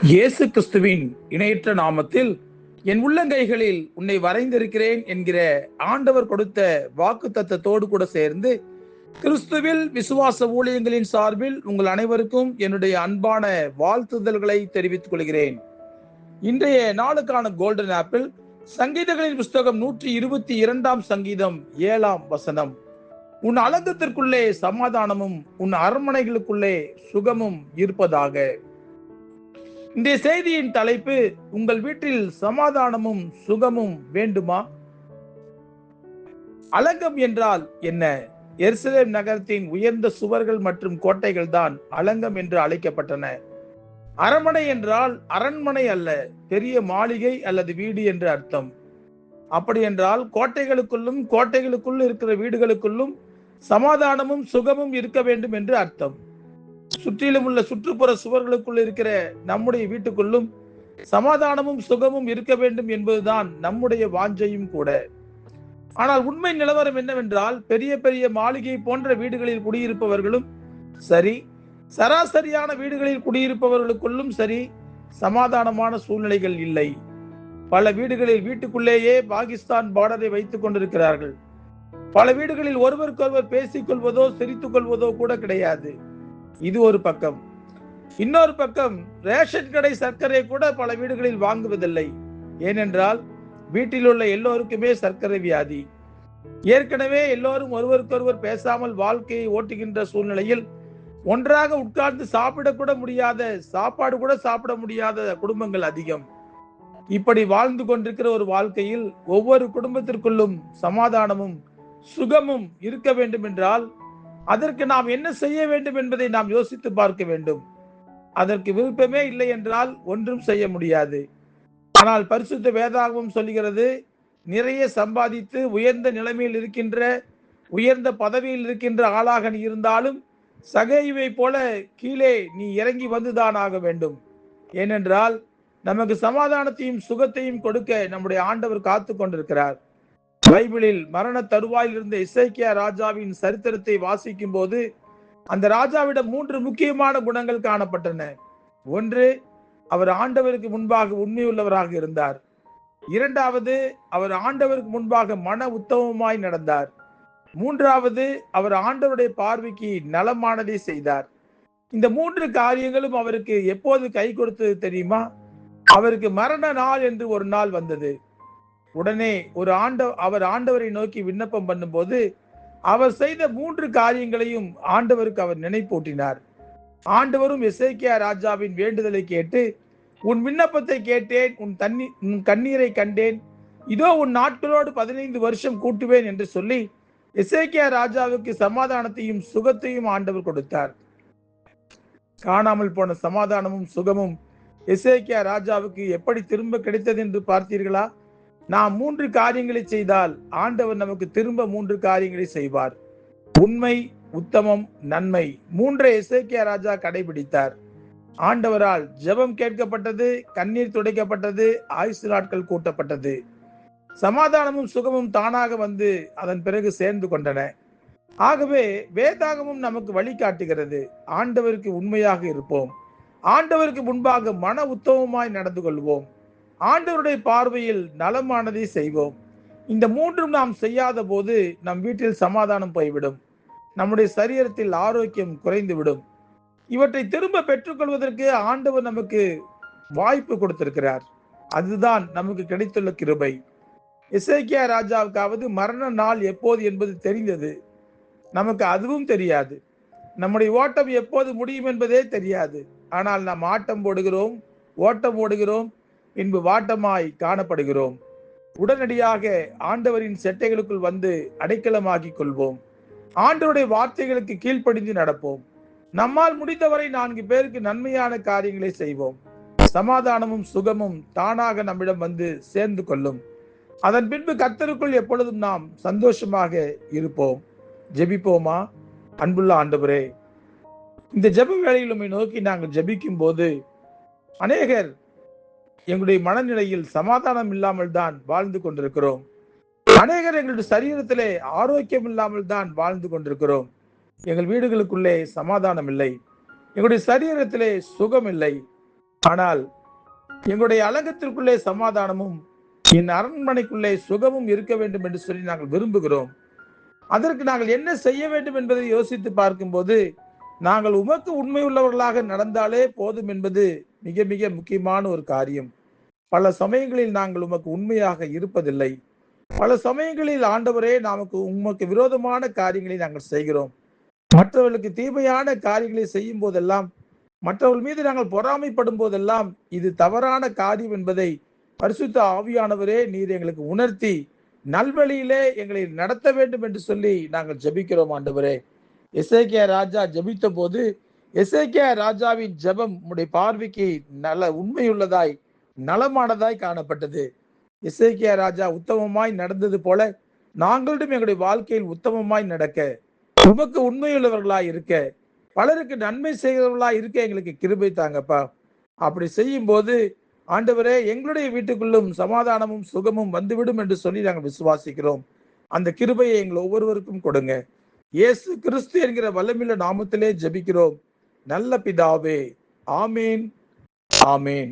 இயேசு கிறிஸ்துவின் இணையற்ற நாமத்தில் என் உள்ளங்கைகளில் உன்னை வரைந்திருக்கிறேன் என்கிற ஆண்டவர் கொடுத்த வாக்கு தத்தத்தோடு கூட சேர்ந்து கிறிஸ்துவில் விசுவாச ஊழியங்களின் சார்பில் உங்கள் அனைவருக்கும் என்னுடைய அன்பான வாழ்த்துதல்களை தெரிவித்துக் கொள்கிறேன். இன்றைய நாளுக்கான கோல்டன் ஆப்பிள் சங்கீதங்களின் புஸ்தகம் 122 சங்கீதம் 7 வசனம். உன் அலங்கத்திற்குள்ளே சமாதானமும் உன் அரண்மனைகளுக்குள்ளே சுகமும் இருப்பதாக. இன்றைய செய்தியின் தலைப்பு, உங்கள் வீட்டில் சமாதானமும் சுகமும் வேண்டுமா? அலங்கம் என்றால் என்ன? எருசலேம் நகரத்தின் உயர்ந்த சுவர்கள் மற்றும் கோட்டைகள் தான் அலங்கம் என்று அழைக்கப்பட்டன. அரண்மனை என்றால் அரண்மனை அல்ல, பெரிய மாளிகை அல்லது வீடு என்று அர்த்தம். அப்படி என்றால் கோட்டைகளுக்குள் இருக்கிற வீடுகளுக்குள்ளும் சமாதானமும் சுகமும் இருக்க வேண்டும் என்று அர்த்தம். சுற்றிலும் உள்ள சுற்றுப்புற சுவர்களுக்குள் இருக்கிற நம்முடைய வீட்டுக்குள்ளும் சமாதானமும் சுகமும் இருக்க வேண்டும் என்பதுதான் நம்முடைய வாஞ்சையும் கூட. ஆனால் உண்மை நிலவரம் என்னவென்றால், பெரிய பெரிய மாளிகை போன்ற வீடுகளில் குடியிருப்பவர்களும் சரி, சராசரியான வீடுகளில் குடியிருப்பவர்களுக்குள்ளும் சரி, சமாதானமான சூழ்நிலைகள் இல்லை. பல வீடுகளில் வீட்டுக்குள்ளேயே பாகிஸ்தான் பார்டரை வைத்துக் கொண்டிருக்கிறார்கள். பல வீடுகளில் ஒருவருக்கொருவர் பேசிக் கொள்வதோ சிரித்துக் கொள்வதோ கூட கிடையாது. இது ஒரு பக்கம். இன்னொரு பக்கம், ரேஷன் கடை சர்க்கரை கூட பல வீடுகளில் வாங்குவதில்லை. ஏனென்றால் வீட்டில் உள்ள எல்லோருக்குமே சர்க்கரை வியாதி. ஏற்கனவே எல்லோரும் ஒருவருக்கொருவர் பேசாமல் வாழ்க்கையை ஓட்டுகின்ற சூழ்நிலையில் ஒன்றாக உட்கார்ந்து சாப்பாடு கூட சாப்பிட முடியாத குடும்பங்கள் அதிகம். இப்படி வாழ்ந்து கொண்டிருக்கிற ஒரு வாழ்க்கையில் ஒவ்வொரு குடும்பத்திற்குள்ளும் சமாதானமும் சுகமும் இருக்க வேண்டும் என்றால் அதற்கு நாம் என்ன செய்ய வேண்டும் என்பதை நாம் யோசித்து பார்க்க வேண்டும். அதற்கு விருப்பமே இல்லை என்றால் ஒன்றும் செய்ய முடியாது. ஆனால் பரிசுத்த வேதாகமம் சொல்லுகிறது, நிறைய சம்பாதித்து உயர்ந்த நிலைமையில் இருக்கின்ற, உயர்ந்த பதவியில் இருக்கின்ற ஆளாக நீ இருந்தாலும் சகேயுவை போல கீழே நீ இறங்கி வந்துதான் ஆக வேண்டும். ஏனென்றால் நமக்கு சமாதானத்தையும் சுகத்தையும் கொடுக்க நம்முடைய ஆண்டவர் காத்து கொண்டிருக்கிறார். பைபிளில் மரண தருவாயில் இருந்த எசேக்கியா ராஜாவின் சரித்திரத்தை வாசிக்கும் போது அந்த ராஜாவிடம் 3 முக்கியமான குணங்கள் காணப்பட்டன. ஒன்று, அவர் ஆண்டவருக்கு முன்பாக உண்மையுள்ளவராக இருந்தார். இரண்டாவது, அவர் ஆண்டவருக்கு முன்பாக மன உத்தமமாய் நடந்தார். மூன்றாவது, அவர் ஆண்டவருடைய பார்வைக்கு நலமானதை செய்தார். இந்த 3 காரியங்களும் அவருக்கு எப்போது கை கொடுத்தது தெரியுமா? அவருக்கு மரண நாள் என்று ஒரு நாள் வந்தது. உடனே அவர் ஆண்டவரை நோக்கி விண்ணப்பம் பண்ணும்போது அவர் செய்த 3 காரியங்களையும் ஆண்டவருக்கு அவர் நினைப்பூட்டினார். ஆண்டவரும் எசேக்கியா ராஜாவின் வேண்டுதலை கேட்டு, உன் விண்ணப்பத்தை கேட்டேன், உன் கண்ணீரை கண்டேன், இதோ உன் நாட்களோடு 15 வருஷம் கூட்டுவேன் என்று சொல்லி எசேக்கியா ராஜாவுக்கு சமாதானத்தையும் சுகத்தையும் ஆண்டவர் கொடுத்தார். காணாமல் போன சமாதானமும் சுகமும் எசேக்கியா ராஜாவுக்கு எப்படி திரும்ப கிடைத்தது என்று பார்த்தீர்களா? நாம் 3 காரியங்களை செய்தால் ஆண்டவர் நமக்கு திரும்ப 3 காரியங்களை செய்வார். உண்மை, உத்தமம், நன்மை 3 எசேக்கியா ராஜா கடைபிடித்தார். ஆண்டவரால் ஜெபம் கேட்கப்பட்டது, கண்ணீர் துடைக்கப்பட்டது, ஆயுசு நாட்கள் கூட்டப்பட்டது. சமாதானமும் சுகமும் தானாக வந்து அதன் பிறகு சேர்ந்து கொண்டன. ஆகவே வேதாகமும் நமக்கு வழிகாட்டுகிறது. ஆண்டவருக்கு உண்மையாக இருப்போம், ஆண்டவருக்கு முன்பாக மன உத்தமமாய் நடந்து கொள்வோம், ஆண்டவருடைய பார்வையில் நலமானதை செய்வோம். இந்த 3ம் நாம் செய்யாத போது நம் வீட்டில் சமாதானம் போய்விடும், நம்முடைய சரீரத்தில் ஆரோக்கியம் குறைந்துவிடும். இவற்றை திரும்ப பெற்றுக்கொள்வதற்கு ஆண்டவர் நமக்கு வாய்ப்பு கொடுத்திருக்கிறார். அதுதான் நமக்கு கிடைத்துள்ள கிருபை. எசேக்கியா ராஜாவுக்காவது மரண நாள் எப்போது என்பது தெரிந்தது, நமக்கு அதுவும் தெரியாது. நம்முடைய ஓட்டம் எப்போது முடியும் என்பதே தெரியாது. ஆனால் நாம் ஓட்டம் ஓடுகிறோம், பின்பு வாட்டமாய் காணப்படுகிறோம். உடனடியாக ஆண்டவரின் செட்டைகளுக்குள் வந்து அடைக்கலமாக்கிக் கொள்வோம். ஆண்டவருடைய வார்த்தைகளுக்கு கீழ்ப்படிந்து நடப்போம். நம்மால் முடிந்தவரை 4 பேருக்கு நன்மையான காரியங்களை செய்வோம். சமாதானமும் சுகமும் தானாக நம்மிடம் வந்து சேர்ந்து கொள்ளும். அதன் பின்பு கர்த்தருக்குள் எப்பொழுதும் நாம் சந்தோஷமாக இருப்போம். ஜெபிப்போமா? அன்புள்ள ஆண்டவரே, இந்த ஜெப வேளையில் உம்மை நோக்கி நாங்கள் ஜெபிக்கும் போது அநேகர் எங்களுடைய மனநிலையில் சமாதானம் இல்லாமல் தான் வாழ்ந்து கொண்டிருக்கிறோம். அநேகர் எங்களுடைய சரீரத்திலே ஆரோக்கியம் இல்லாமல் தான் வாழ்ந்து கொண்டிருக்கிறோம். எங்கள் வீடுகளுக்குள்ளே சமாதானம் இல்லை, எங்களுடைய சரீரத்திலே சுகம் இல்லை. ஆனால் எங்களுடைய அலங்கத்திற்குள்ளே சமாதானமும் என் அரண்மனைக்குள்ளே சுகமும் இருக்க வேண்டும் என்று சொல்லி நாங்கள் விரும்புகிறோம். அதற்கு நாங்கள் என்ன செய்ய வேண்டும் என்பதை யோசித்து பார்க்கும்போது, நாங்கள் உமக்கு உண்மை உள்ளவர்களாக நடந்தாலே போதும் என்பது மிக மிக முக்கியமான ஒரு காரியம். பல சமயங்களில் நாங்கள் உமக்கு உண்மையாக இருப்பதில்லை. பல சமயங்களில் ஆண்டவரே நமக்கு உமக்கு விரோதமான காரியங்களை நாங்கள் செய்கிறோம். மற்றவர்களுக்கு தீமையான காரியங்களை செய்யும் போதெல்லாம், மற்றவர்கள் மீது நாங்கள் பொறாமைப்படும் போதெல்லாம் இது தவறான காரியம் என்பதை பரிசுத்த ஆவியானவரே நீர் எங்களுக்கு உணர்த்தி நல்வழியிலே எங்களை நடத்த வேண்டும் என்று சொல்லி நாங்கள் ஜெபிக்கிறோம் ஆண்டவரே. எசேக்கியா ராஜா ஜெபித்த போது எசேக்கியா ராஜாவின் ஜெபம் உம்முடைய பார்வைக்கு நல்ல உண்மையுள்ளதாய் நலமானதாய் காணப்பட்டது. எசேக்கியா ராஜா உத்தமமாய் நடந்தது போல நாங்களும் எங்களுடைய வாழ்க்கையில் உத்தமமாய் நடக்க, உமக்கு உண்மையுள்ளவர்களாய் இருக்க, பலருக்கு நன்மை செய்கிறவர்களாய் இருக்க எங்களுக்கு கிருபை தாங்கப்பா. அப்படி செய்யும் போது ஆண்டவரே எங்களுடைய வீட்டுக்குள்ளும் சமாதானமும் சுகமும் வந்துவிடும் என்று சொல்லி நாங்கள் விசுவாசிக்கிறோம். அந்த கிருபையை எங்கள் ஒவ்வொருவருக்கும் கொடுங்க. இயேசு கிறிஸ்து என்கிற வல்லமையுள்ள நாமத்திலே ஜெபிக்கிறோம் நல்ல பிதாவே. ஆமேன், ஆமேன்.